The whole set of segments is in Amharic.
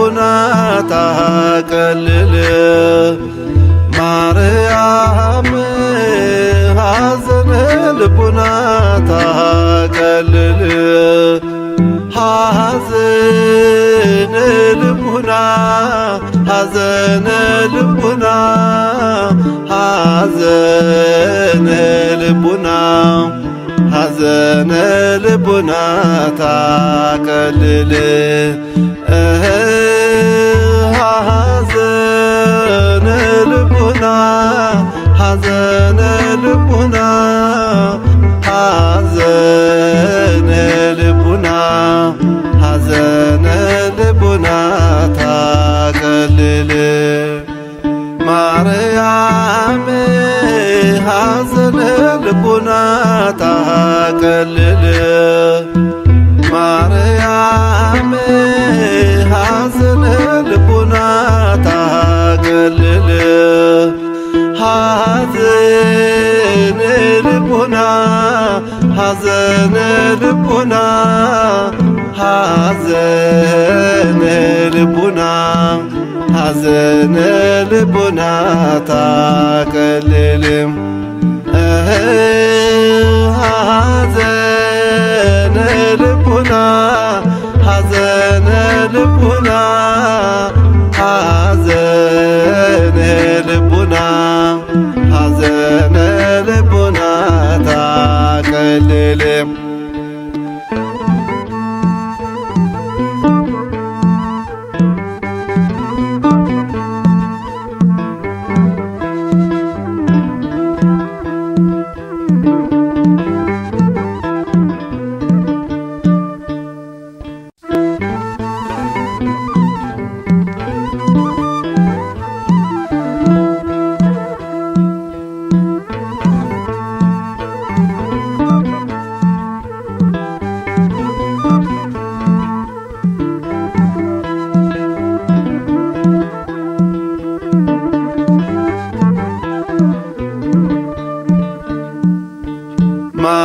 ልቡና ታቀልል ማርያም ሐዘነ ልቡና ታቀልል ሐዘነ ልቡና ሐዘነ ልቡና ሐዘነ ልቡና ሐዘነ ልቡና ታቀልል ሐዘነ ልቡና ሐዘነ ልቡና ሐዘነ ልቡና ሐዘነ ልቡና ታቀልል ማርያም ሐዘነ ልቡና ታቀልል ማርያም ሐዘነ ልቡና ታቀልል ሐዘነ ልቡና ሐዘነ ልቡና ሐዘነ ልቡና ሐዘነ ልቡና ታቀልል ሐዘነ ልቡና ሐዘነ ልቡና ሐዘነ ልቡና ሐዘነ ልቡና ታቀልል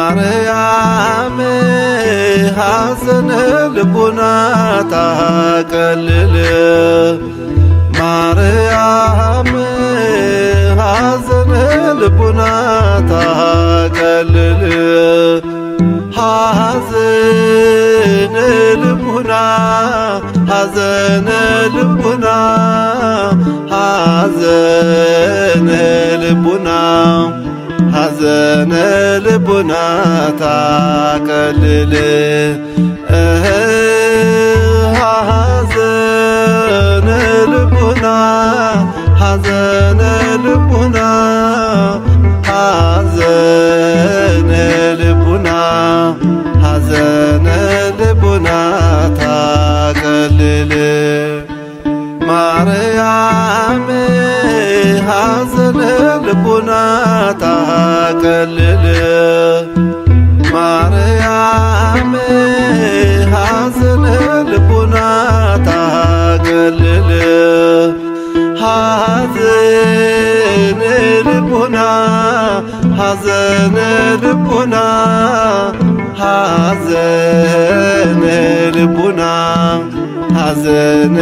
ማርያም ሐዘነ ልቡና ታቀልል ማርያም ሐዘነ ልቡና ታቀልል ሐዘነ ልቡና ሐዘነ ልቡና ሐዘነ ልቡና ሐዘነ ልቡና ታቀልል ሐዘነ ልቡና ሐዘነ ልቡና ሐዘነ ልቡና ሐዘነ ልቡና ታቀልል ማርያም ሐዘነ ልቡና ታቀልል ማርያም ሐዘነ ልቡና ታቀልል ሐዘነ ልቡና ሐዘነ ልቡና ሐዘነ ልቡና ሐዘነ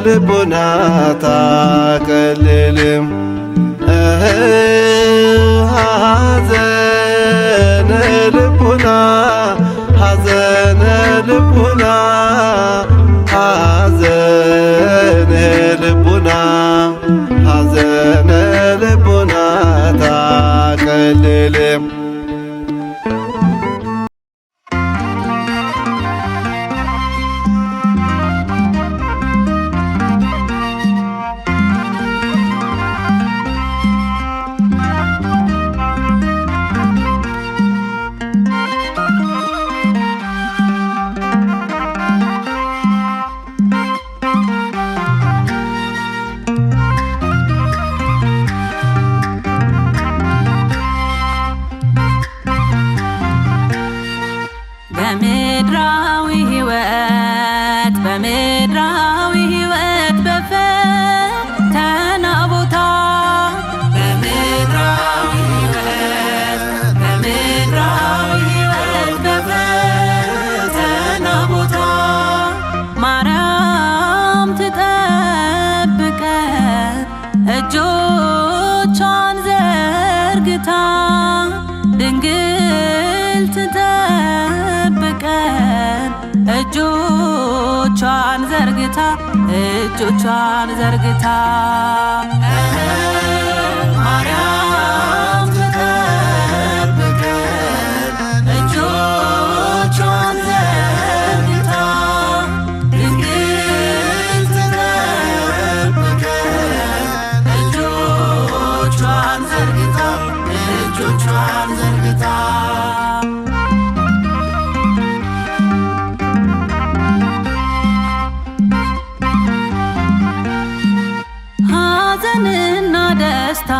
ልቡና ታቀልል ሐዘነ ልቡና ሐዘነ ልቡና ሐዘነ ልቡና ሐዘነ ልቡና ታቀልል እጆቿን ዘርግታ ማርያም ትጠብቀን እጆቿን ዘርግታ ድንግል ትጠብቀን እጆቿን ዘርግታ እጆቿን ዘርግታ ሐዘንና ደስታ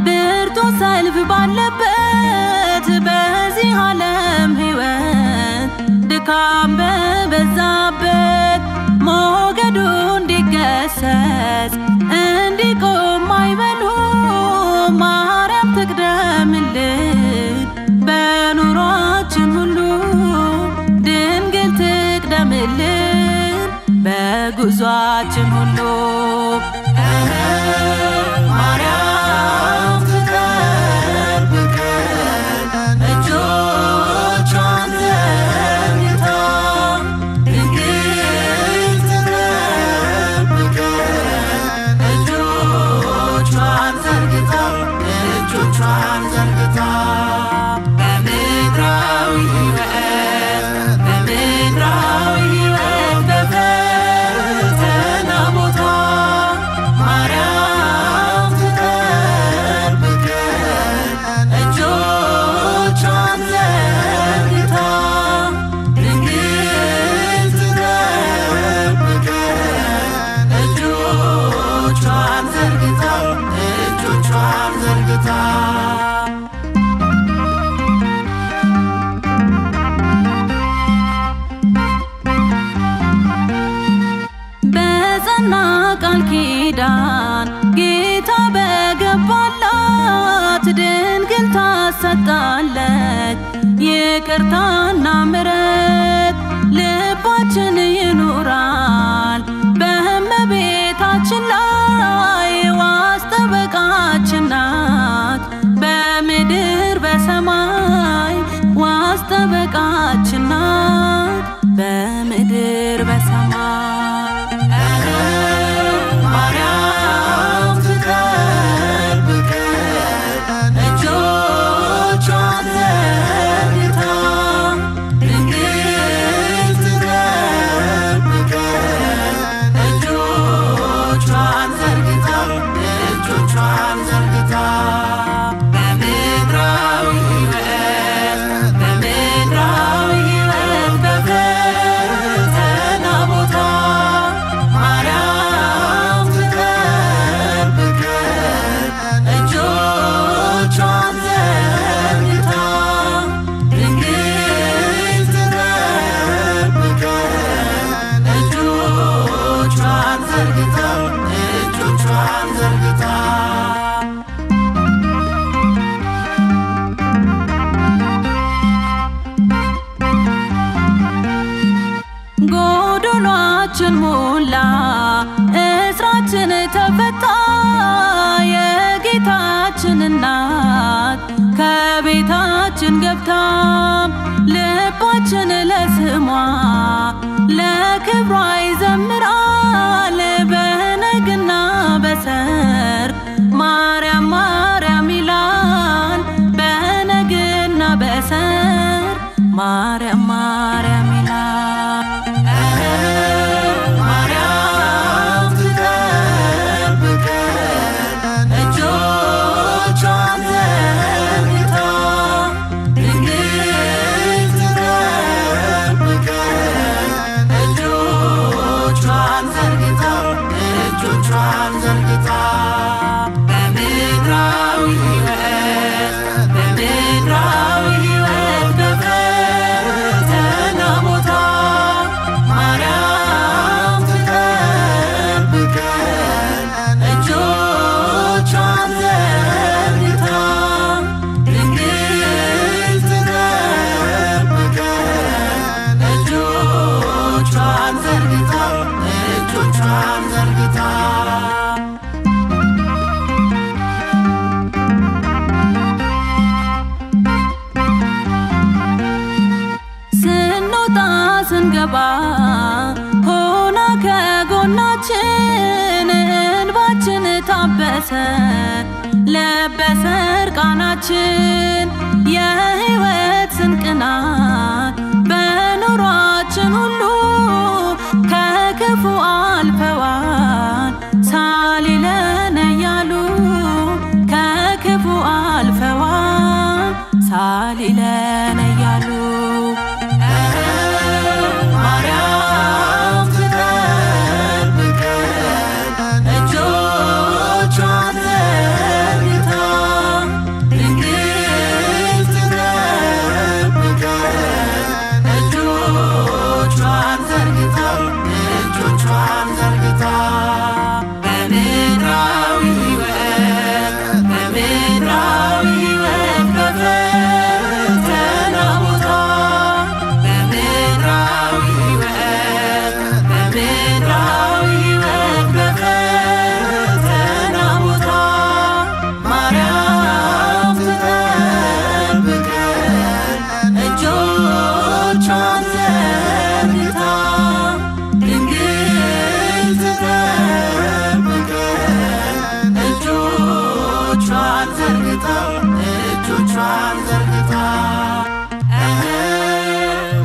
ብርቱ ሰልፍ ባለበት በዚህ ዓለም ሕይወት ድካም በበዛበት ሞገዱ እንዲገሰጽ እንዲቆም አይበሉ ማርያም ትቅደምልን በኑሯችን ሁሉ ድንግል ትቅደምልን በጉዟችን ሁሉ ማርያም ትጠብቀን እጆቿን ዘርግታ ድንግል ትጠብቀን እጆቿን ዘርግታ እጆቿን ዘርግታ በምድራዊ ሕይወት በፈተና ቦታ ማርያም ትጠብቀን እጆቿን ዘርግታ ድንግል ትጠብቀን እጆቿን ዘርግታ እጆቿን ዘርግታ በጸና ቃል ኪዳን ጌታ በገባላት ድንግል ታሰጣለች ይቅርታና ምሕረት ልባችን ይኑራል በእመቤታችን ላይ ዋስ ጠበቃችን ናት በምድር በሰማይ ዋስ ጠበቃችን ናት በምድር በሰማይ ማርያም ትጠብቀን እጆቿን ዘርግታ ድንግል ትጠብቀን እጆቿን ዘርግታ እጆቿን ዘርግታ በምድራዊ ሕይወት በፈተና ቦታ ማርያም ትጠብቀን እጆቿን ዘርግታ ድንግል ትጠብቀን እጆቿን ዘርግታ እጆቿን ዘርግታ ጎዶሏችን ሞላ እስራችን ተፈታ የጌታችን እናት ከቤታችን ገብታ ልባችን ለስሟ ለክብሯ ይዘምራል በነግና በሰርክ ማርያም ማርያም ይላል በነግና በሰርክ ማርያም ማርያም ይላል ማርያም ትጠብቀን እጆቿን ዘርግታ ድንግል ትጠብቀን እጆቿን ዘርግታ እጆቿን ዘርግታ በምድራዊ ሕይወት በፈተና ቦታ ማርያም ትጠብቀን እጆቿን ዘርግታ ድንግል ትጠብቀን እጆቿን ዘርግታ እጆቿን ዘርግታ ስንወጣ ስንገባ ሆና ከጎናችን ሐዘናችን እንባችን ታበሰ ለበሰ እርቃናችን የሕይወት ስንቅናት በኑሯችን ሁሉ ከክፉ አልፈዋል ሳሊለነ እያሉ ከክፉ አልፈዋል ሳሊለነ እያሉ ማርያም ትጠብቀን እጆቿን ዘርግታ ድንግል ትጠብቀን እጆቿን ዘርግታ በምድራዊ ሕይወት በፈተና ቦታ በምድራዊ ሕይወት በፈተና ቦታ ማርያም ትጠብቀን እጆቿን ዘርግታ ድንግል ትጠብቀን እጆቿን ዘርግታ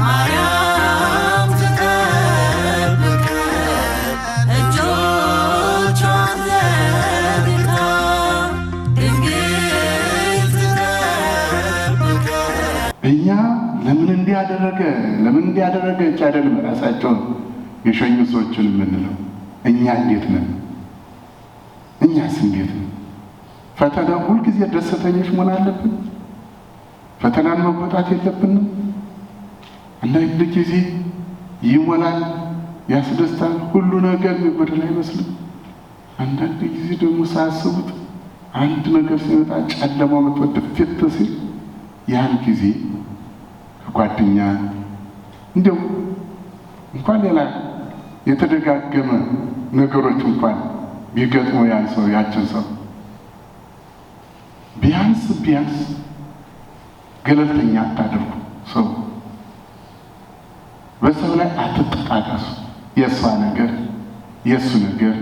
ማርያም ትጠብቀን እጆቿን ዘርግታ ድንግል ትጠብቀን። እኛ ለምን እንዲያደረገች አይደለም ራሳቸውን የሸኙ ሰዎችን የምንለው። እኛ እንዴት ነን? እኛስ እንዴት ነን? ፈተና ሁልጊዜ ደስተኞች መሆን አለብን? ፈተናን መወጣት የለብንም? አንዳንድ ጊዜ ይሞላል፣ ያስደስታል፣ ሁሉ ነገር የሚጎድል አይመስልም። አንዳንድ ጊዜ ደግሞ ሳያስቡት አንድ ነገር ሲመጣ ጨለማ መጥቶ ድፍት ሲል ያን ጊዜ ከጓደኛ እንዲያው እንኳን ሌላ የተደጋገመ ነገሮች እንኳን ቢገጥሙ ያን ሰው ያችን ሰው ቢያንስ ገለልተኛ አታድርጉ። ሰው በሰው ላይ አትጠቃቀሱ። የእሷ ነገር የእሱ ነገር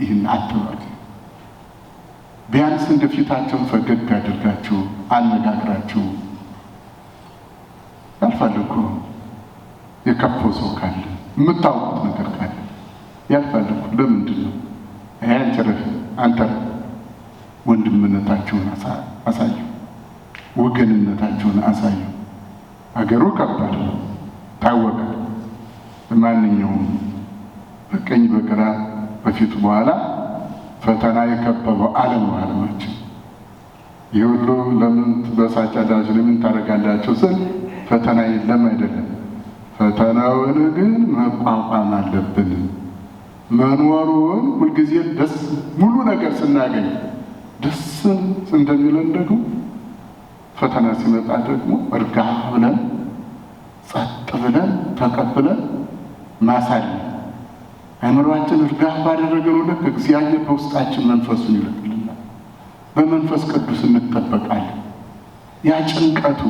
ይህን አትበሉ። ቢያንስ እንደ ፊታቸውን ፈገግ አድርጋችሁ አነጋግራችሁ ያልፈልጉ የከፈው ሰው ካለ የምታውቁት ነገር ካለ ያልፈልጉ ለምንድን ነው አንተ ወንድምነታችሁን አሳዩ፣ ወገንነታችሁን አሳዩ። አገሩ ከባድ ነው ታወቀ። ማንኛውም በቀኝ በግራ በፊቱ በኋላ ፈተና የከበበው ዓለም ነው ዓለማችን። ይህ ሁሉ ለምን ትበሳጫላችሁ ለምን ታደርጋላችሁ ስል ፈተና የለም አይደለም። ፈተናውን ግን መቋቋም አለብን። መኖሩን ሁልጊዜ ደስ ሙሉ ነገር ስናገኝ ደስ እንደሚለን ደግሞ ፈተና ሲመጣ ደግሞ እርጋ ብለን ጸጥ ብለን ተቀብለን ማሳለፍ። አእምሮአችን እርጋ ባደረገው ልክ እግዚአብሔር በውስጣችን መንፈሱን ይልክልናል። በመንፈስ ቅዱስ እንጠበቃለን። ያ ጭንቀቱ፣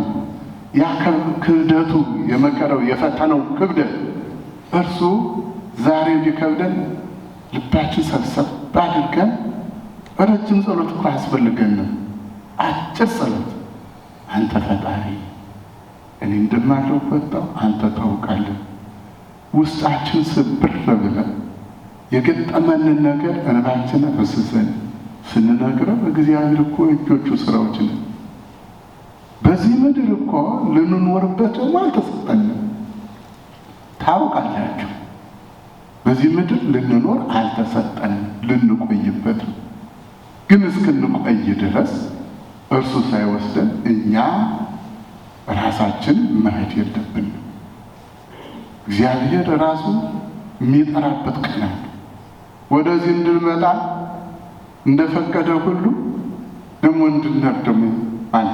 ያ ክብደቱ፣ የመከራው የፈተናው ክብደት እርሱ ዛሬ ቢከብደን ልባችን ሰብሰብ አድርገን ረጅም ጸሎት እኮ አያስፈልገንም። አጭር ጸሎት አንተ ፈጣሪ እኔ እንደማልወጣው አንተ ታውቃለህ። ውስጣችን ስብር ብለን የገጠመንን ነገር እንባችንን አፍስሰን ስንነግረው እግዚአብሔር እኮ እጆቹ ስራዎች ነው። በዚህ ምድር እኮ ልንኖርበት ደግሞ አልተሰጠንም። ታውቃላችሁ፣ በዚህ ምድር ልንኖር አልተሰጠንም፣ ልንቆይበት ነው። ግን እስክንቆይ ድረስ እርሱ ሳይወስደን እኛ ራሳችን መሄድ የለብንም። እግዚአብሔር ራሱ የሚጠራበት ቀን አለ። ወደዚህ እንድንመጣ እንደፈቀደ ሁሉ ደግሞ እንድንሄድ ደግሞ አለ።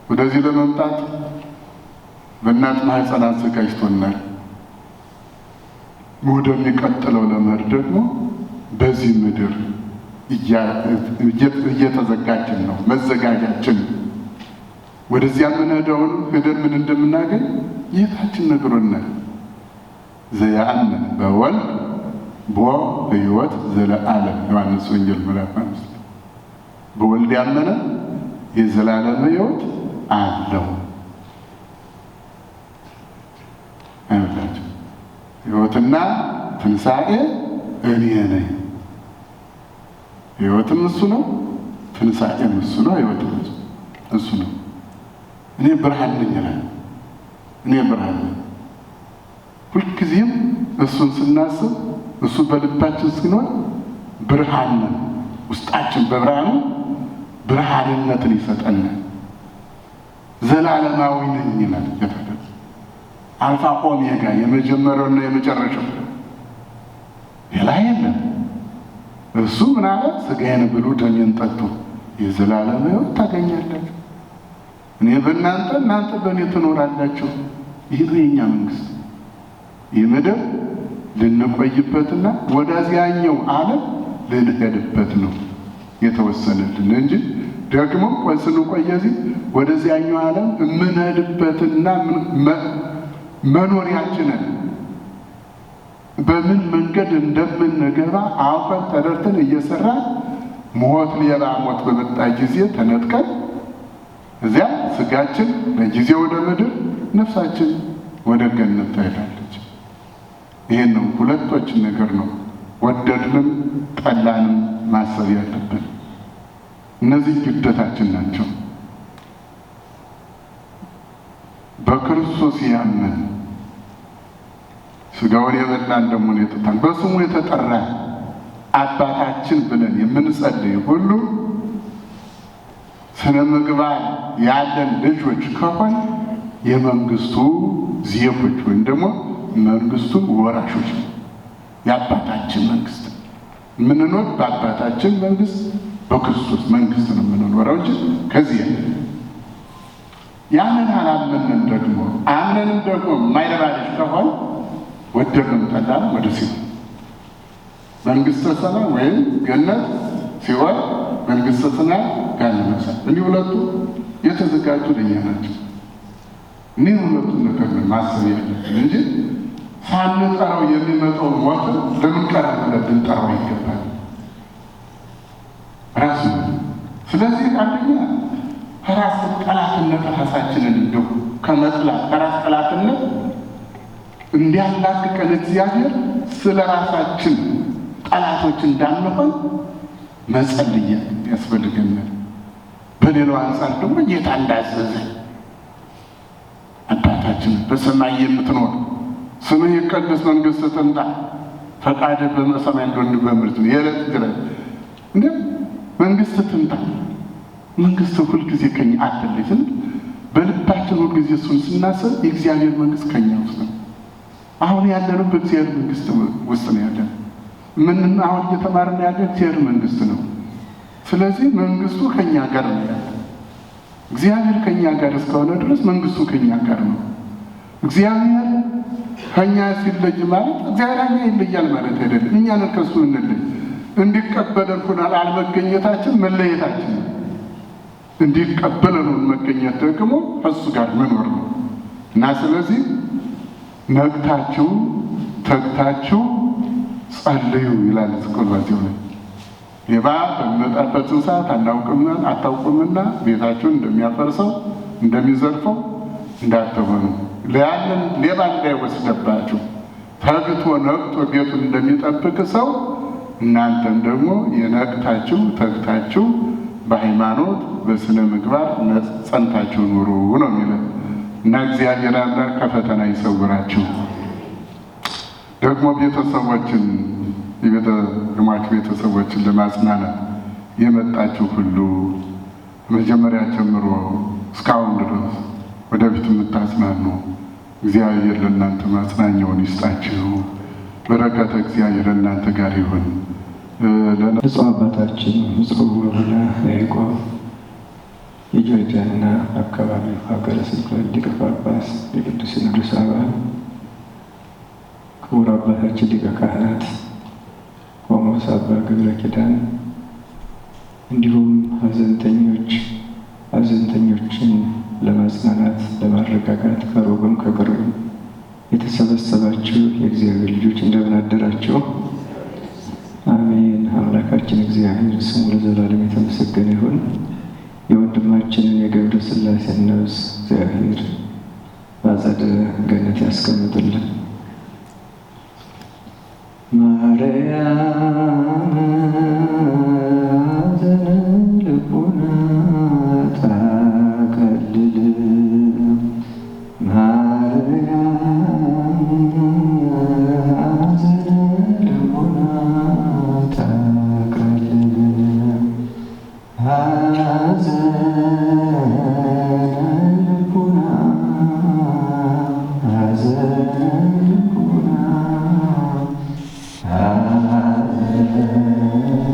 ወደዚህ ለመምጣት በእናት ማህፀን አዘጋጅቶናል። ወደሚቀጥለው ለመሄድ ደግሞ በዚህ ምድር እየተዘጋጀን ነው። መዘጋጃችን ወደዚያ የምንሄደውን ሄደን ምን እንደምናገኝ ጌታችን ነግሮናል። ዘያአምን በወልድ ቦ ሕይወት ዘለዓለም ዮሐንስ ወንጌል ምዕራፍ 5 በወልድ ያመነ የዘላለም ሕይወት አለው። አይወላችሁ ሕይወትና ትንሣኤ እኔ ነኝ። ሕይወትም እሱ ነው፣ ትንሣኤም እሱ ነው፣ ሕይወትም እሱ ነው። እኔ ብርሃን ነኝ ይላል። እኔ ብርሃን ነኝ። ሁልጊዜም እሱን ስናስብ እሱ በልባችን ሲኖር ብርሃን ነን። ውስጣችን በብርሃኑ ብርሃንነትን ይሰጠናል። ዘላለማዊ ነኝ ይላል ጌታ። አልፋ ኦሜጋ የመጀመሪያውና የመጨረሻው ሌላ የለም። እሱ ምን አለ? ሥጋዬን ብሉ ደሜን ጠጡ የዘላለም ሕይወት ታገኛላችሁ። እኔ በእናንተ እናንተ በእኔ ትኖራላችሁ። ይህ ነው የእኛ መንግስት። ይህ ምድር ልንቆይበትና ወደዚያኛው ዓለም ልንሄድበት ነው የተወሰነልን እንጂ ደግሞ ስንቆይ እዚህ ወደዚያኛው ዓለም የምንሄድበትና መኖሪያችንን በምን መንገድ እንደምንገባ አውቀን ተረድተን እየሰራን ሞት ሌላ ሞት በመጣ ጊዜ ተነጥቀን እዚያ ሥጋችን ለጊዜ ወደ ምድር፣ ነፍሳችን ወደ ገነት ትሄዳለች። ይሄን ነው ሁለቶችን ነገር ነው ወደድንም ጠላንም ማሰብ ያለብን። እነዚህ ግዴታችን ናቸው። በክርስቶስ ያመን ሥጋውን የበላን ደሙን የጠጣን በስሙ የተጠራ አባታችን ብለን የምንጸልይ ሁሉ ስነ ምግባር ያለን ልጆች ከሆን የመንግስቱ ዜጎች ወይም ደግሞ መንግስቱ ወራሾች ነው። የአባታችን መንግስት የምንኖር በአባታችን መንግስት በክርስቶስ መንግስት ነው የምንኖረው እንጂ ከዚህ ያንን አላመንን ደግሞ አምነንም ደግሞ የማይረባ ልጅ ከሆን ወደድንም ጠላን ወደ ሲሆን መንግስተ ሰማይ ወይም ገነት ሲሆን መንግስተ ሰማይ ገሃነመ እሳት እንዲህ ሁለቱ የተዘጋጁ ለእኛ ናቸው። እኒህ ሁለቱን ነገር ነው ማሰብ ያለብን እንጂ ሳንጠራው የሚመጣው ሞት ለምን ቀረብ ብለን ልንጠራው ይገባል ራሱ። ስለዚህ አንደኛ ከራስ ጠላትነት ራሳችንን እንደው ከመጥላት ከራስ ጠላትነት እንዲያላቅቀን እግዚአብሔር ስለ ራሳችን ጠላቶች እንዳንሆን መጸለይ ያስፈልገናል። በሌላው አንጻር ደግሞ ጌታ እንዳዘዘ አባታችን በሰማይ የምትኖር ስምህ ይቀደስ፣ መንግሥትህ ትምጣ፣ ፈቃድህ በሰማይ እንደሆነ በምድር የዕለት እንጀራችንን እንደ መንግሥትህ ትምጣ። መንግሥትህ ሁልጊዜ ከኛ አትለይም። በልባችን ሁልጊዜ እሱን ስናስብ የእግዚአብሔር መንግሥት ከኛ ውስጥ ነው። አሁን ያለነው በእግዚአብሔር መንግሥት ውስጥ ነው ያለነው። ምን አሁን እየተማርን ያለው እግዚአብሔር መንግሥት ነው። ስለዚህ መንግሥቱ ከኛ ጋር ነው ያለው። እግዚአብሔር ከኛ ጋር እስከሆነ ድረስ መንግሥቱ ከኛ ጋር ነው። እግዚአብሔር ከኛ ሲለይ ማለት እግዚአብሔር ከኛ ይለያል ማለት አይደለም። እኛ ነን ከእሱ እንለይ። እንዲቀበለን ሆናል አልመገኘታችን መለየታችን ነው። እንዲቀበለን መገኘት ደግሞ ከእሱ ጋር መኖር ነው እና ስለዚህ ነቅታችሁ ተግታችሁ ጸልዩ ይላል ጸሎታችሁ ላይ ሌባ በሚመጣበት ሰዓት አታውቁምና ቤታችሁን እንደሚያፈርሰው እንደሚዘርፈው እንዳትሆኑ ለያንን ሌባ እንዳይወስደባችሁ ተግቶ ነቅቶ ቤቱን እንደሚጠብቅ ሰው እናንተም ደግሞ የነቅታችሁ ተግታችሁ በሃይማኖት በስነ ምግባር ጸንታችሁ ኑሩ ነው የሚለው እና እግዚአብሔር አምላክ ከፈተና ይሰውራችሁ። ደግሞ ቤተሰቦችን የሟች ቤተሰቦችን ለማጽናናት የመጣችሁ ሁሉ መጀመሪያ ጀምሮ እስካሁን ድረስ ወደፊት የምታጽናኑ እግዚአብሔር ለእናንተ ማጽናኛውን ይስጣችሁ። በረከተ እግዚአብሔር ለእናንተ ጋር ይሁን። ብፁዕ አባታችን ብፁዕ አቡነ ያዕቆብ የጆርጂያና አካባቢው ሀገረ ስብከት ሊቀ ጳጳስ የቅዱስ ሲኖዶስ አባል፣ ክቡር አባታችን ሊቀ ካህናት ቆሞስ አባ ገብረ ኪዳን፣ እንዲሁም ሐዘንተኞችን ለማጽናናት ለማረጋጋት ከሩቅም ከቅርብም የተሰበሰባችሁ የእግዚአብሔር ልጆች እንደምን አደራችሁ? አሜን። አምላካችን እግዚአብሔር ስሙ ለዘላለም የተመሰገነ ይሁን። የወንድማችንን የገብረ ሥላሴን ነፍስ እግዚአብሔር በአጸደ ገነት ያስቀምጥልን። ማርያም ዘንልቡና ታቀልል ማርያም ዘንልቡና ታቀልል ሐዘንልቡና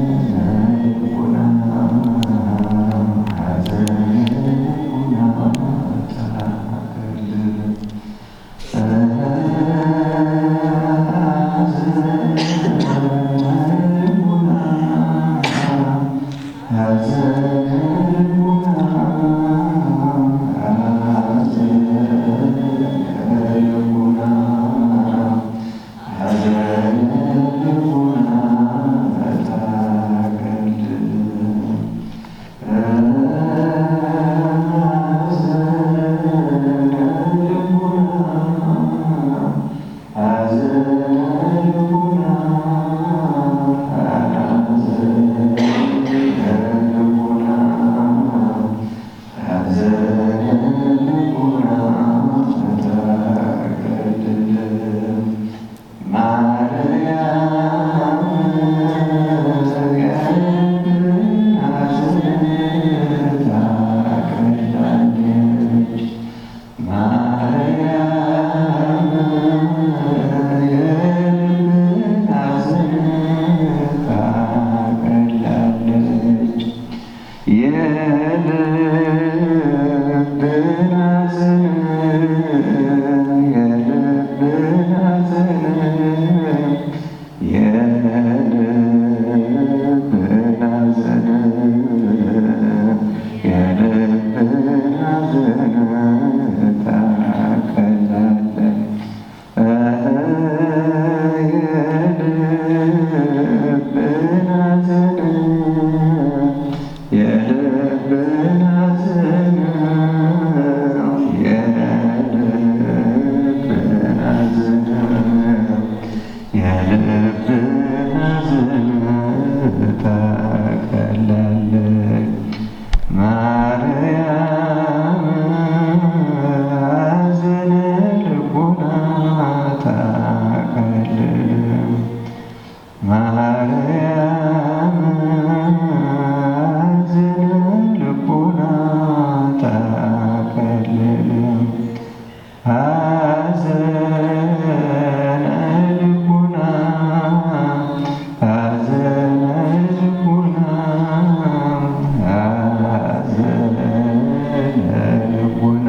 ሐዘንልቡና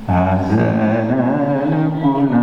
ሐዘነ ልቡና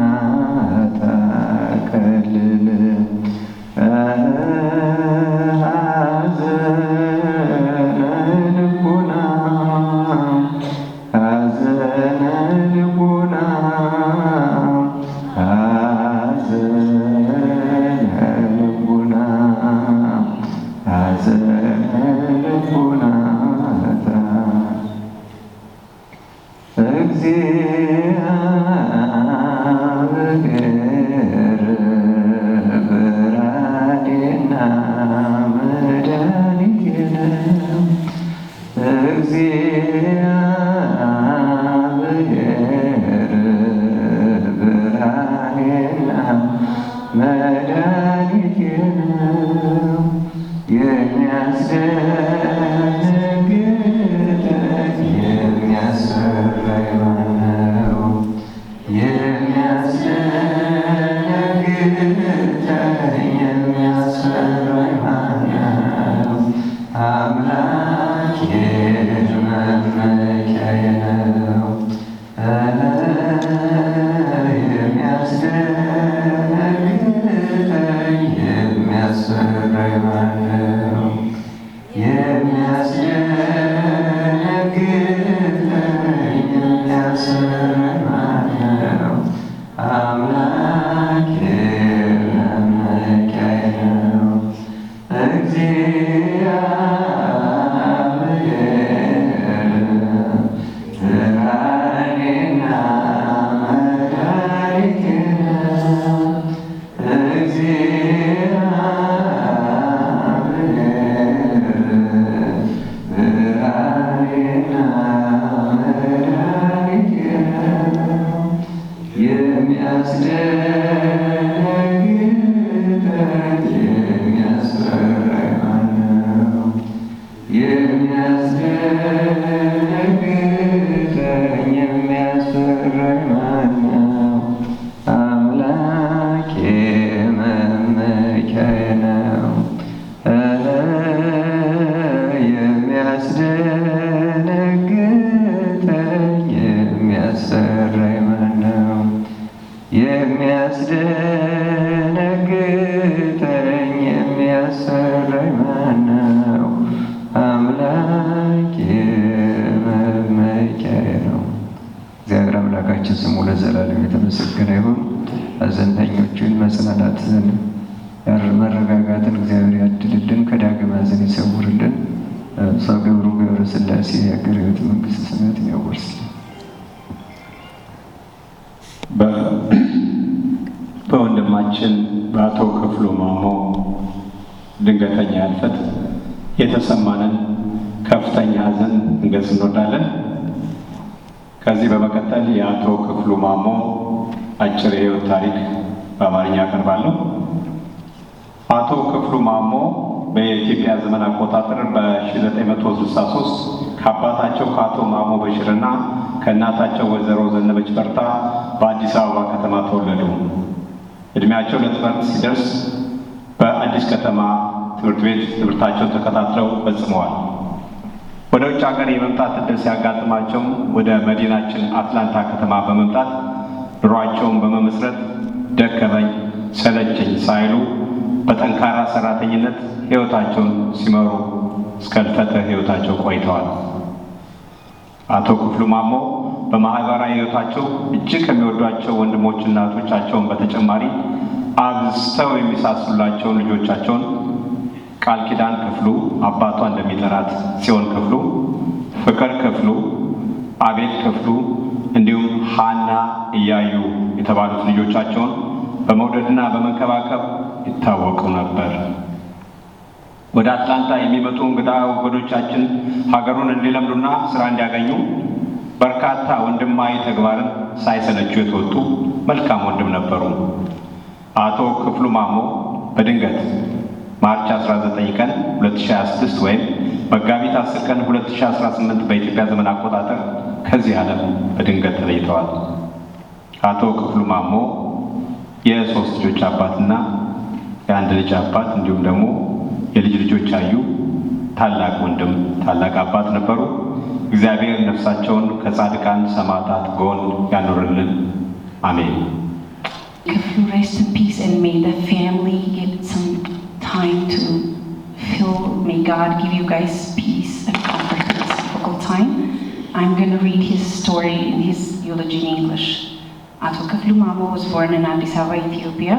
ስሙ ለዘላለም የተመሰገነ ይሁን። ሐዘንተኞችን መጽናናትን፣ መረጋጋትን እግዚአብሔር ያድልልን፣ ከዳግም ሐዘን ይሰውርልን። ሰው ገብሩ ገብረ ሥላሴ የሀገረ ሕይወት መንግሥተ ሰማያትን ያወርስልን። በወንድማችን በአቶ ክፍሉ ማሞ ድንገተኛ ሕልፈት የተሰማንን ከፍተኛ ሐዘን እንገልጽ እንወዳለን። ከዚህ በመቀጠል የአቶ ክፍሉ ማሞ አጭር የሕይወት ታሪክ በአማርኛ አቀርባለሁ። አቶ ክፍሉ ማሞ በኢትዮጵያ ዘመን አቆጣጠር በ1963 ከአባታቸው ከአቶ ማሞ በሽርና ከእናታቸው ወይዘሮ ዘነበች በርታ በአዲስ አበባ ከተማ ተወለዱ። እድሜያቸው ለትምህርት ሲደርስ በአዲስ ከተማ ትምህርት ቤት ትምህርታቸውን ተከታትለው ፈጽመዋል። ወደ ውጭ ሀገር የመምጣት እድል ሲያጋጥማቸውም ወደ መዲናችን አትላንታ ከተማ በመምጣት ኑሯቸውን በመመስረት ደከመኝ ሰለቸኝ ሳይሉ በጠንካራ ሰራተኝነት ሕይወታቸውን ሲመሩ እስከ ሕልፈተ ሕይወታቸው ቆይተዋል። አቶ ክፍሉ ማሞ በማህበራዊ ሕይወታቸው እጅግ ከሚወዷቸው ወንድሞችና እህቶቻቸውን በተጨማሪ አብዝተው የሚሳሱላቸውን ልጆቻቸውን ቃል ኪዳን ክፍሉ አባቷ እንደሚጠራት ሲሆን ክፍሉ፣ ፍቅር ክፍሉ፣ አቤል ክፍሉ እንዲሁም ሀና እያዩ የተባሉት ልጆቻቸውን በመውደድና በመንከባከብ ይታወቁ ነበር። ወደ አትላንታ የሚመጡ እንግዳ ወገኖቻችን ሀገሩን እንዲለምዱና ስራ እንዲያገኙ በርካታ ወንድማዊ ተግባርን ሳይሰለቹ የተወጡ መልካም ወንድም ነበሩ። አቶ ክፍሉ ማሞ በድንገት ማርች 19 ቀን 2026 ወይም መጋቢት 10 ቀን 2018 በኢትዮጵያ ዘመን አቆጣጠር ከዚህ ዓለም በድንገት ተለይተዋል። አቶ ክፍሉ ማሞ የሶስት ልጆች አባትና የአንድ ልጅ አባት እንዲሁም ደግሞ የልጅ ልጆች ያዩ ታላቅ ወንድም ታላቅ አባት ነበሩ። እግዚአብሔር ነፍሳቸውን ከጻድቃን ሰማዕታት ጎን ያኖርልን። አሜን። If you rest in peace and may the family get some time to feel, may God give you guys peace and comfort in this difficult time. I'm going to read his story in his eulogy in English. Ato Kiflu Mamo was born in Addis Ababa, Ethiopia,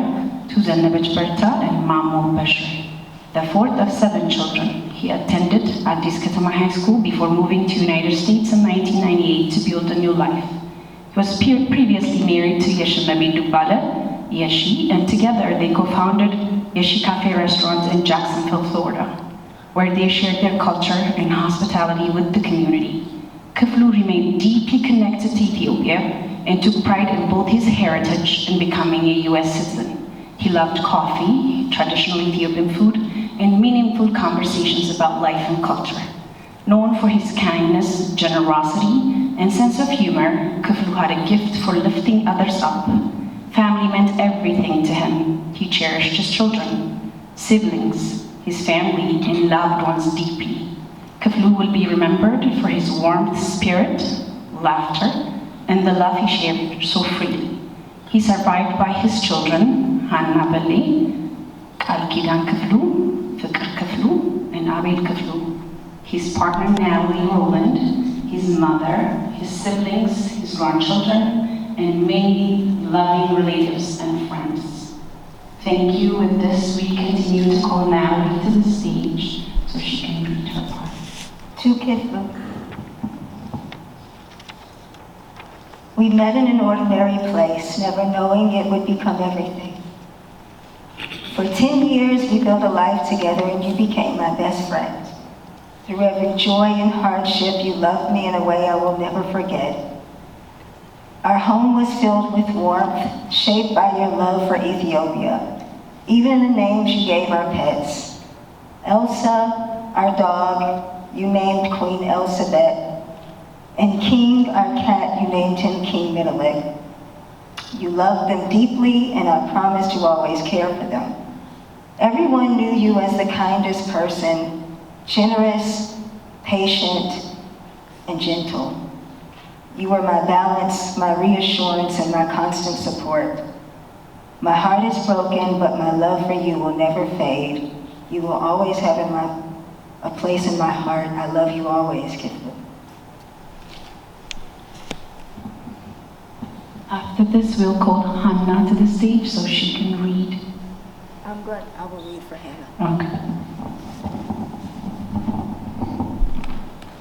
to Zanebech Berta and Mamo Bashir, the fourth of 7 children. He attended Addis Katama High School before moving to United States in 1998 to build a new life. He was previously married to Yeshimabi Dubale, Yeshi, and together they co-founded Yeshi Cafe Restaurant in Jacksonville, Florida, where they shared their culture and hospitality with the community. Kiflu remained deeply connected to Ethiopia and took pride in both his heritage and becoming a U.S. citizen. He loved coffee, traditional Ethiopian food, and meaningful conversations about life and culture. Known for his kindness, generosity, and sense of humor, Kiflu had a gift for lifting others up. Family meant everything to him. He cherished his children, siblings, his family, and loved ones deeply. Kiflu will be remembered for his warmth, spirit, laughter, and the love he shared so freely. He's survived by his children, Hanna Bali, Kalkidan Kiflu, Fikr Kiflu, and Abel Kiflu, his partner Natalie Roland, his mother, his siblings, his grandchildren, and many loving relatives and friends. Thank you. With this, we continue to call Natalie to the stage so she can read her part. To Kiflu. We met in an ordinary place, never knowing it would become everything. For 10 years, we built a life together and you became my best friend. Through every joy and hardship, you loved me in a way I will never forget. Our home was filled with warmth, shaped by your love for Ethiopia, even in the names you gave our pets. Elsa, our dog, you named Queen Elsabet, and King, our cat, you named him King Menelik. You loved them deeply, and I promised to always care for them. Everyone knew you as the kindest person, generous, patient, and gentle. You were my balance, my reassurance, and my constant support. My heart is broken, but my love for you will never fade. You will always have a place in my heart. I love you always, Kiflu. After this, we'll call Hannah to the stage so she can read. I will read for Hannah. Okay.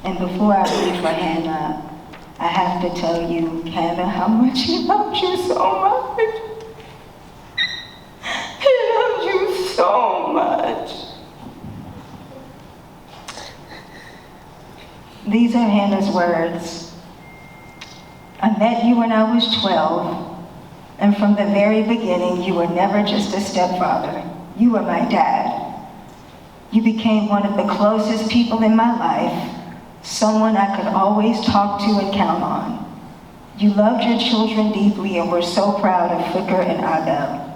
And before I read for Hannah, I have to tell you, Hannah, how much he loved you so much. He loved you so much. These are Hannah's words. I met you when I was 12, and from the very beginning, you were never just a stepfather. You were my dad. You became one of the closest people in my life, someone I could always talk to and count on. You loved your children deeply and were so proud of Fikr and Adel.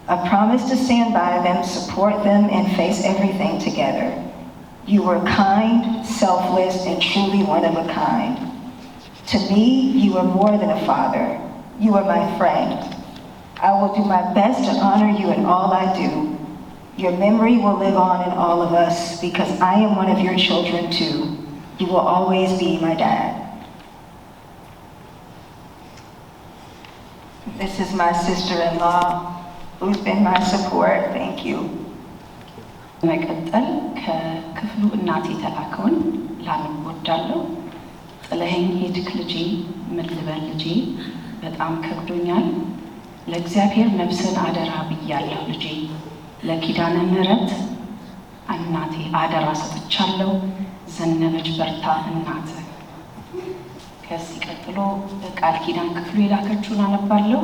I promised to stand by them, support them, and face everything together. You were kind, selfless, and truly one of a kind. To me, you were more than a father. You were my friend. I will do my best to honor you in all I do. Your memory will live on in all of us because I am one of your children too. You will always be my dad. This is my sister-in-law who's been my support. Thank you. መቀጠል ከክፍሉ እናት የተላከውን ላነብ እወዳለሁ። ጥለኸኝ ሄድክ ልጄ፣ ምን ልበል ልጄ፣ በጣም ከብዶኛል። ለእግዚአብሔር ነፍስን አደራ ብያለሁ ልጄ፣ ለኪዳነ ምሕረት እናቴ አደራ ሰጥቻለሁ። ዘነበች በርታ እናት። ከዚህ ቀጥሎ ቃል ኪዳን ክፍሉ የላከችውን አነባለሁ።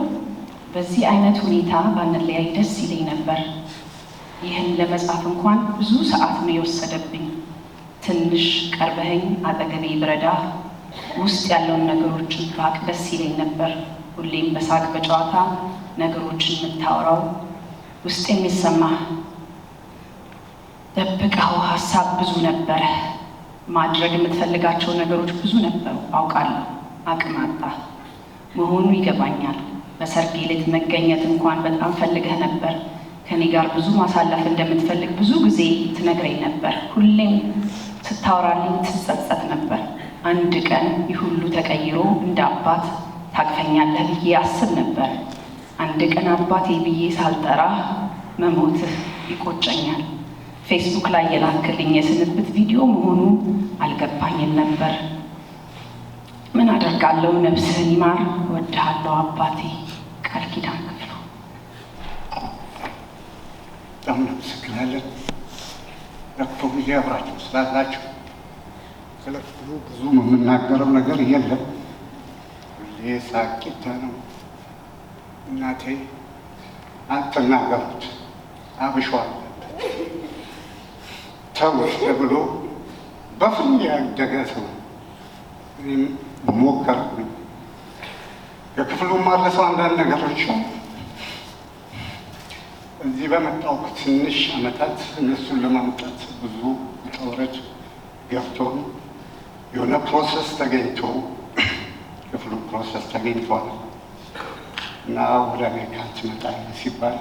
በዚህ አይነት ሁኔታ ባንለያይ ደስ ይለኝ ነበር። ይህን ለመጻፍ እንኳን ብዙ ሰዓት ነው የወሰደብኝ። ትንሽ ቀርበኸኝ አጠገቤ ብረዳ ውስጥ ያለውን ነገሮችን ባቅ ደስ ይለኝ ነበር። ሁሌም በሳቅ በጨዋታ ነገሮችን የምታወራው ውስጥ የሚሰማህ ደብቀው ሀሳብ ብዙ ነበረ። ማድረግ የምትፈልጋቸው ነገሮች ብዙ ነበሩ አውቃለሁ። አቅም አጣ መሆኑ ይገባኛል። በሰርጌ ዕለት መገኘት እንኳን በጣም ፈልገህ ነበር። ከኔ ጋር ብዙ ማሳለፍ እንደምትፈልግ ብዙ ጊዜ ትነግረኝ ነበር። ሁሌም ስታወራልኝ ትጸጸት ነበር። አንድ ቀን ይህ ሁሉ ተቀይሮ እንደ አባት ታቅፈኛለህ ብዬ አስብ ነበር። አንድ ቀን አባቴ ብዬ ሳልጠራ መሞትህ ይቆጨኛል። ፌስቡክ ላይ የላክልኝ የስንብት ቪዲዮ መሆኑ አልገባኝም ነበር። ምን አደርጋለሁ? ነፍስህን ይማር። እወድሃለሁ አባቴ። ቃል ኪዳን ክፍሉ። በጣም እናመሰግናለን። ለክፉ ጊዜ አብራችሁ ስላላችሁ። ስለ ክፍሉ ብዙ የምናገረው ነገር የለም። ሁሌ ሳቂታ ነው። እናቴ አትናገሩት አብሸዋል ተውት ተብሎ በፍም ያደገ ሰው እኔም ሞከርኩኝ። የክፍሉ ማለሰው አንዳንድ ነገሮች እዚህ በመጣው ትንሽ ዓመታት እነሱን ለማምጣት ብዙ ውጣ ውረድ ገብቶ የሆነ ፕሮሰስ ተገኝቶ ክፍሉ ፕሮሰስ ተገኝቷል እና ወደ አሜሪካ ትመጣለህ ሲባል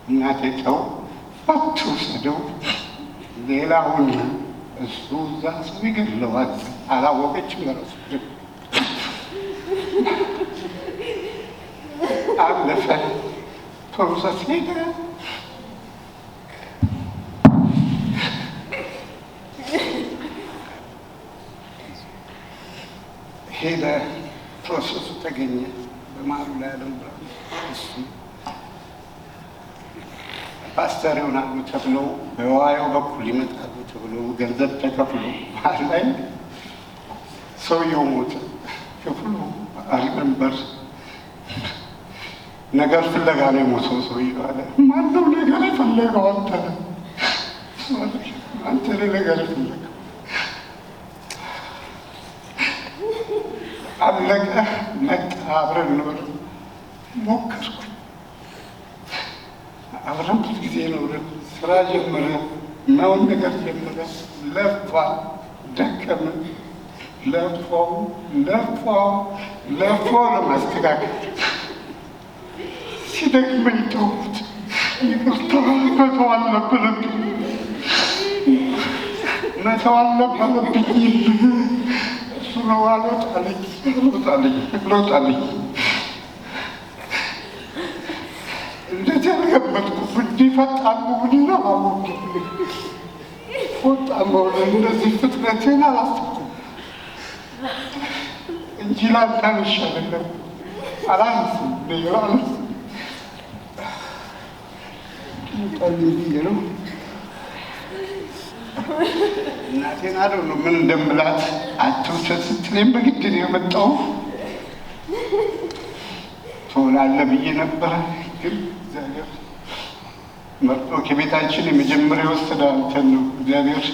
እናቴ ተው አትውሰደው፣ ሌላውን እሱ እዛ ሰው ይገድለዋል። አላወቀችም። ለራሱ አለፈ፣ ፕሮሰስ ሄደ። ሄደ፣ ፕሮሰሱ ተገኘ። በማሩ ላይ ያለው እሱ ፓስተር ይሆናሉ ተብለው በዋየው በኩል ይመጣሉ ተብለው ገንዘብ ተከፍሎ መሀል ላይ ሰውየው ሞተ። ክፍሉ አልነበር ነገር ፍለጋ ነው የሞተው ሰውየው አለ። ማነው ነገር የፈለገው? አንተ ነገር የፈለገው አለቀ። መጣ፣ አብረን ኖር ሞከርኩ። አብረን ብዙ ጊዜ ኖር። ስራ ጀመረ፣ ማውን ነገር ጀመረ። ለፋ፣ ደከመ። ለፋው ለማስተካከል ሲደክመኝ ተውኩት። ይቅርታ መተው አልነበረብኝ እሱ ነው። አልወጣልኝ ፈጣን መሆንና ማወቅ ፈጣን መሆን እንደዚህ ፍጥነቴን አላስተኩም እንጂ ላንታንሽ አይደለም አላንስም አላንስም ብዬ ነው እናቴን አለው ነው ምን እንደምላት አትውሰድ ስትለኝ በግድ ነው የመጣው ትሆናለህ ብዬ ነበረ ግን እግዚአብሔር መርጦ ከቤታችን የመጀመሪያ ወሰደ አንተን ነው እግዚአብሔር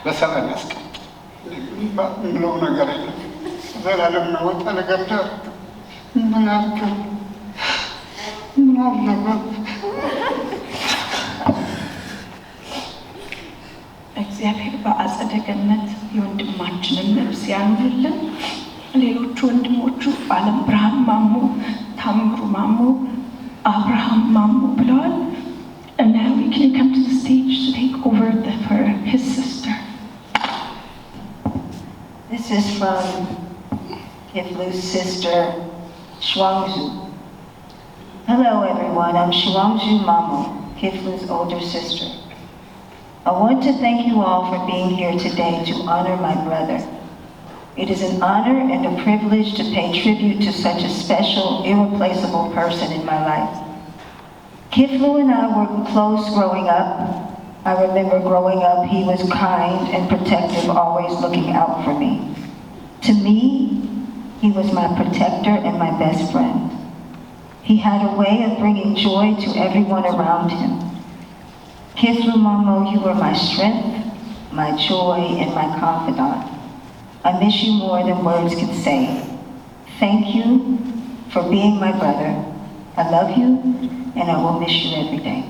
በሰላም ያስቀምጥ ምለው ነገር የለም ዘላለም የሚወጣ ነገር ዳር ምን አልከው ምን አለበት እግዚአብሔር በአጸደ ገነት የወንድማችንን ነፍስ ያኑርልን። ሌሎቹ ወንድሞቹ አለም ብርሃን ማሞ፣ ታምሩ ማሞ፣ አብርሃም ማሞ ብለዋል። And now we can come to the stage to take over for his sister. This is from Kiflu's sister, Shuangzhu. Hello everyone, I'm Shuangzhu Mamo, Kiflu's older sister. I want to thank you all for being here today to honor my brother. It is an honor and a privilege to pay tribute to such a special, irreplaceable person in my life. Kiflu and I were close growing up. I remember growing up, he was kind and protective, always looking out for me. To me, he was my protector and my best friend. He had a way of bringing joy to everyone around him. Kiflu Mamo, you were my strength, my joy, and my confidant. I miss you more than words can say. Thank you for being my brother. I love you, and I will miss you every day.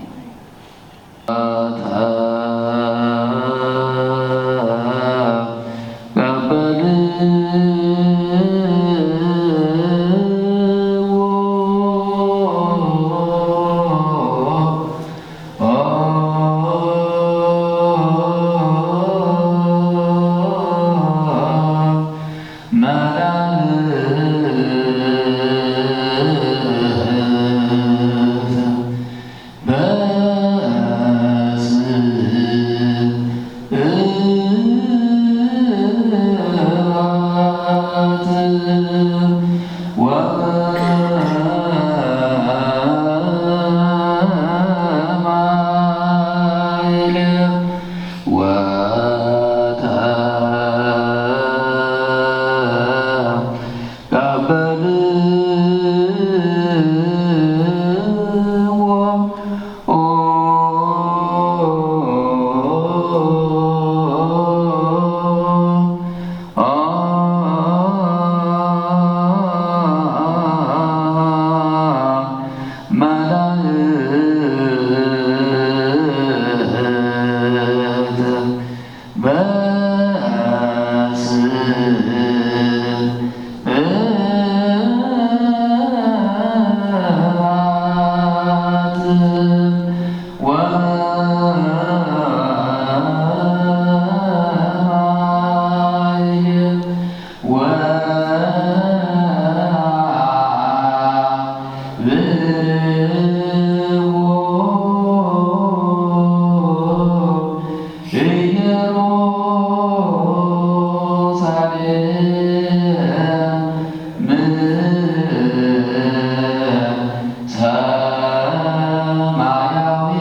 ሰማያዊ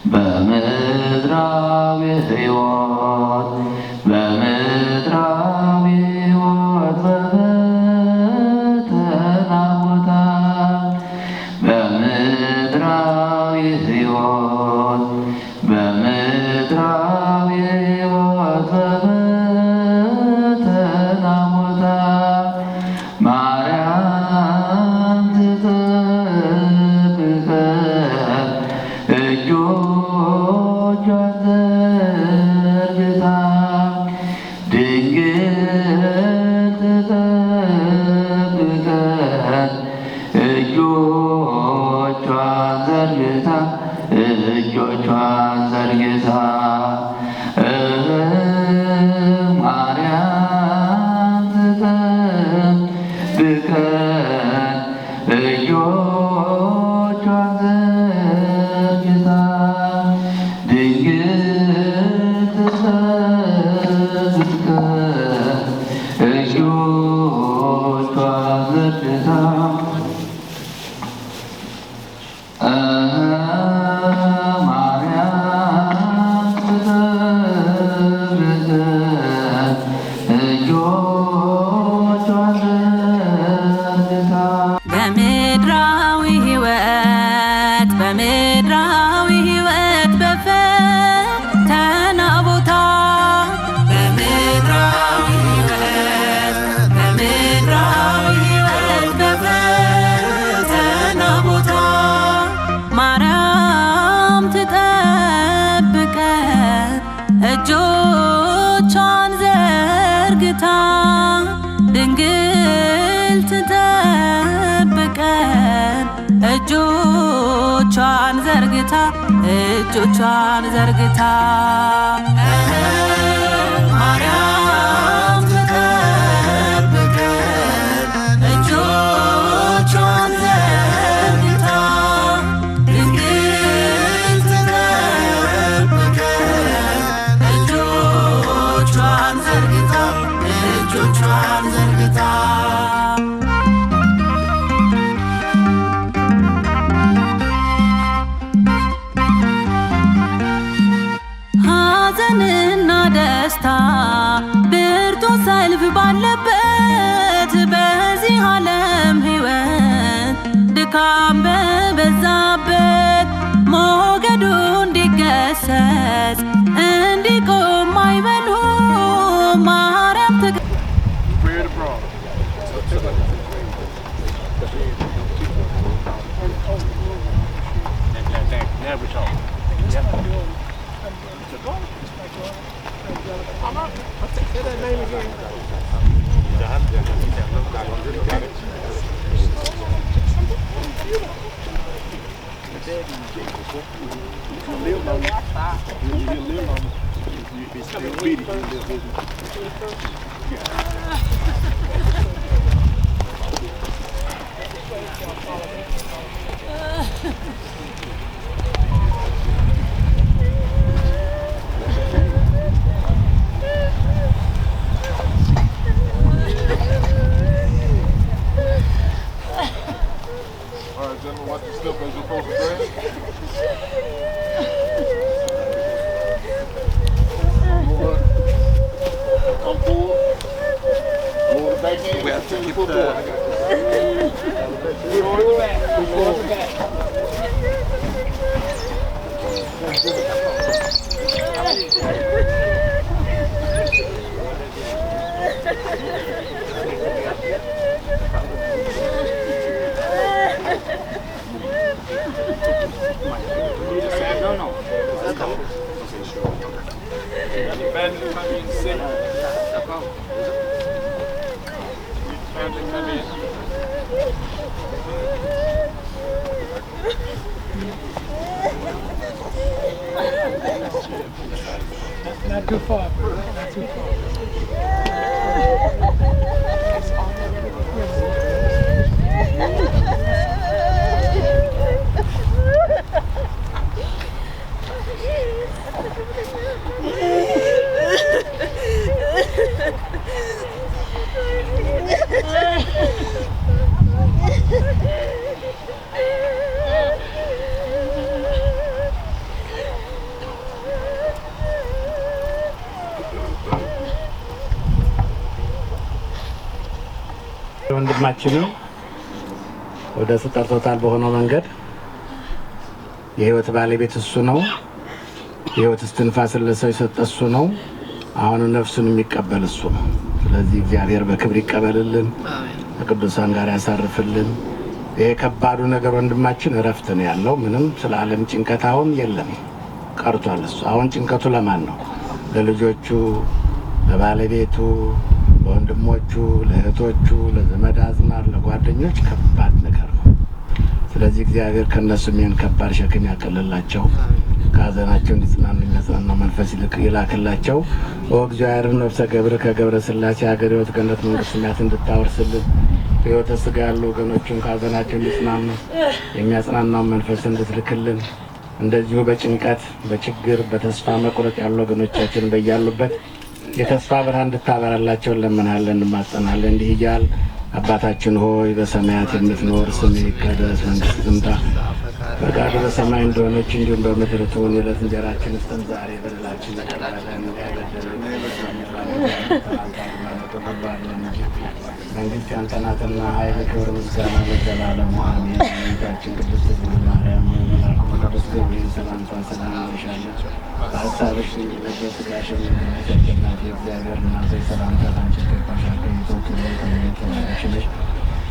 በምድራዊ ሕይወት በምድራዊ ሕይወት በፈተና ቦታ በምድራዊ ሕይወት በምድራዊ ሕይወት በፈተና ቦታ ማርያም ትጠብቀን እጆቿን ዘርግታ ድንግል ትጠብቀን እጆቿን ዘርግታ እጆቿን ዘርግታ ማርያም ትጠብቀን እጆቿን ዘርግታ ድንግል ትጠብቀን እጆቿን ዘርግታ ማርያም ትጠብቀን እጆቿን ዘርግታ በምድራዊ ሕይወት በፈተና ቦታ በምድራዊ ሕይወት በፈተና ቦታ ማርያም ትጠብቀን እጆቿን ዘርግታ ድንግል ትጠብቀን እጆቿን ዘርግታ ማርያም ትጠብቀን እጆቿን ዘርግታ ድንግል ትጠብቀን እጆቿን ዘርግታ ሐዘንና ደስታ ብርቱ ሰልፍ ባለበት በዚህ ዓለም ሕይወት ድካም በበዛበት ሞገዱ እንዲገሰጽ እንዲቆም አይበሉ ማርያም We have to keep the... Not too far, bro. Not too far. ወንድማችንን ወደ ተጠርቶታል በሆነው መንገድ የህይወት ባለቤት እሱ ነው። የህይወት እስትንፋስን ለሰው የሰጠ እሱ ነው። አሁን ነፍሱን የሚቀበል እሱ ነው። ስለዚህ እግዚአብሔር በክብር ይቀበልልን፣ ከቅዱሳን ጋር ያሳርፍልን። ይሄ ከባዱ ነገር ወንድማችን እረፍት ነው ያለው። ምንም ስለ ዓለም ጭንቀት አሁን የለም ቀርቷል። እሱ አሁን ጭንቀቱ ለማን ነው? ለልጆቹ፣ ለባለቤቱ፣ ለወንድሞቹ፣ ለእህቶቹ፣ ለዘመድ አዝማድ፣ ለጓደኞች ከባድ ነገር ነው። ስለዚህ እግዚአብሔር ከነሱም ይህን ከባድ ሸክም ያቀልላቸው፣ ከሀዘናቸው እንዲጽናኑ የሚያጽናናው መንፈስ ይላክላቸው። እግዚአብሔር ነፍሰ ገብር ከገብረ ሥላሴ ሀገር ሕይወት ገነት መንግስተ ሰማያት እንድታወርስልን፣ በሕይወተ ሥጋ ያሉ ወገኖችን ከሀዘናቸው እንዲጽናኑ የሚያጽናናውን መንፈስ እንድትልክልን፣ እንደዚሁ በጭንቀት በችግር በተስፋ መቁረጥ ያሉ ወገኖቻችን በያሉበት የተስፋ ብርሃን እንድታበራላቸው እንለምናለን፣ እንማጸናለን። እንዲህ እያል አባታችን ሆይ በሰማያት የምትኖር ስምህ ይቀደስ፣ መንግስትህ ትምጣ፣ ፈቃድህ በሰማይ እንደሆነች እንዲሁም በምድር ትሁን። የዕለት እንጀራችንን ስጠን ዛሬ፣ በደላችንን ይቅር በለን መንግስት ያንተ ናትና ኃይል፣ ክብር፣ ምስጋና ለዘላለሙ አሜን። እመቤታችን ቅድስት ድንግል ማርያም መልአኩ ቅዱስ ገብርኤል ሰላምታ ሰላም እንልሻለን። በሀሳብሽ ድንግል ነሽ፣ በሥጋሽም ድንግል ነሽ። እናቴ እግዚአብሔር እናት ሆይ ሰላምታ ላንቺ ይገባሻል። ከሴቶች ሁሉ ተለይተሽ ነሽ፣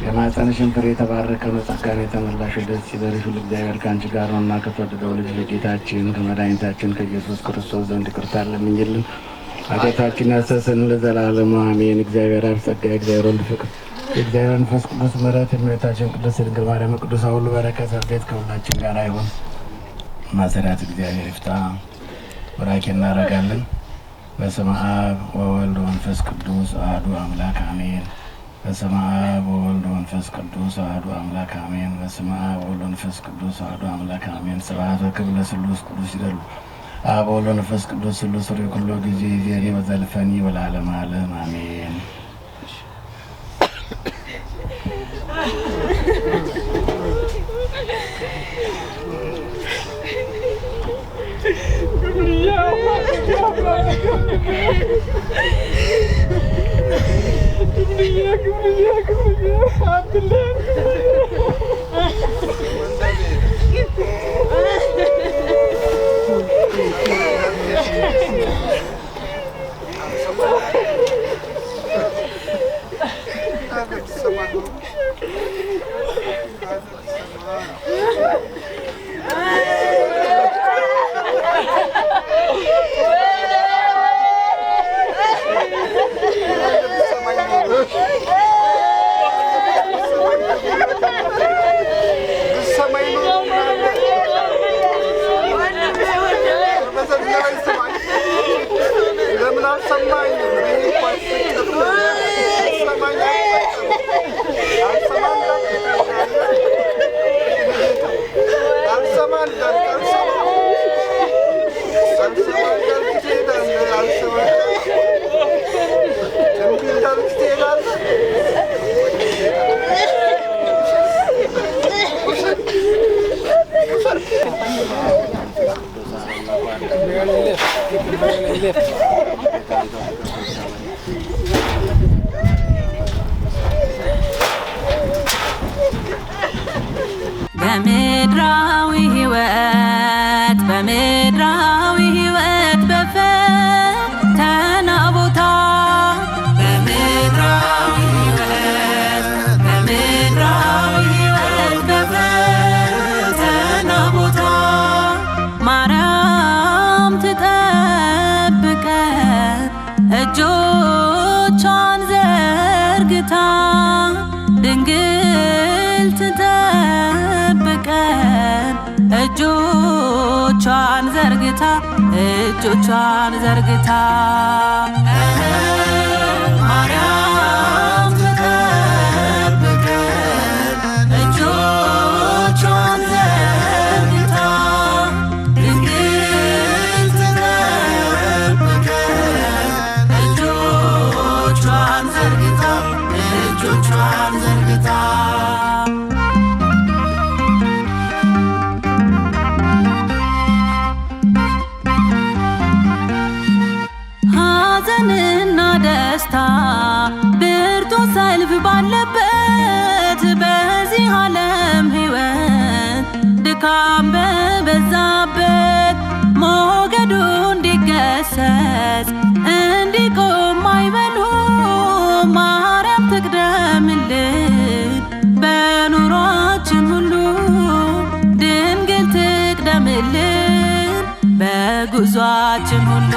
የማኅፀንሽም ፍሬ የተባረከ ነው። ጸጋን የተመላሽ ደስ ይበልሽ፣ ሁሉ እግዚአብሔር ከአንቺ ጋር ነውና ከተወደደው ልጅ ከጌታችን ከመድኃኒታችን ከኢየሱስ ክርስቶስ ዘንድ ይቅርታን ለምኝልን ኃጢአታችንን ያስተሰርይልን ለዘላለሙ አሜን። እግዚአብሔር አብ ጸጋ፣ እግዚአብሔር ወልድ ፍቅር፣ የእግዚአብሔር መንፈስ ቅዱስ ምሕረት፣ የእመቤታችን ቅድስት ድንግል ማርያም ቅዱሳን ሁሉ በረከት ረድኤት ከሁላችን ጋር ይሁን። ማሰሪያት እግዚአብሔር ይፍታ። ቡራኬ እናደርጋለን። በስመ አብ ወወልድ ወመንፈስ ቅዱስ አሐዱ አምላክ አሜን። በስመ አብ ወወልድ ወመንፈስ ቅዱስ አሐዱ አምላክ አሜን። በስመ አብ ወወልድ ወመንፈስ ቅዱስ አሐዱ አምላክ አሜን። ስብሐት ወክብር ለሥሉስ ቅዱስ ይደሉ አብ ወወልድ ወመንፈስ ቅዱስ ሥሉስ ሥሩይ ኩሎ ጊዜ ዜሬ በዘልፈኒ ወለዓለመ ዓለም አሜን። በምድራዊ ሕይወት በፈተና ቦታ በምድራዊ ሕይወት በፈተና ቦታ ማርያም ትጠብቀን እጆቿን ዘርግታ ድንግል ትጠብቀን እጆቿን ዘርግታ ማርያም ትጠብቀን እጆቿን ዘርግታ ድንግል ትጠብቀን እጆቿን ዘርግታ ሐዘንና ደስታ ብርቱ ሰልፍ ባለበት ድካም በበዛበት ሞገዱ እንዲገሰጽ እንዲቆም አይበሉ ማርያም ትቅደምልን በኑሯችን ሁሉ ድንግል ትቅደምልን በጉዟችን ሁሉ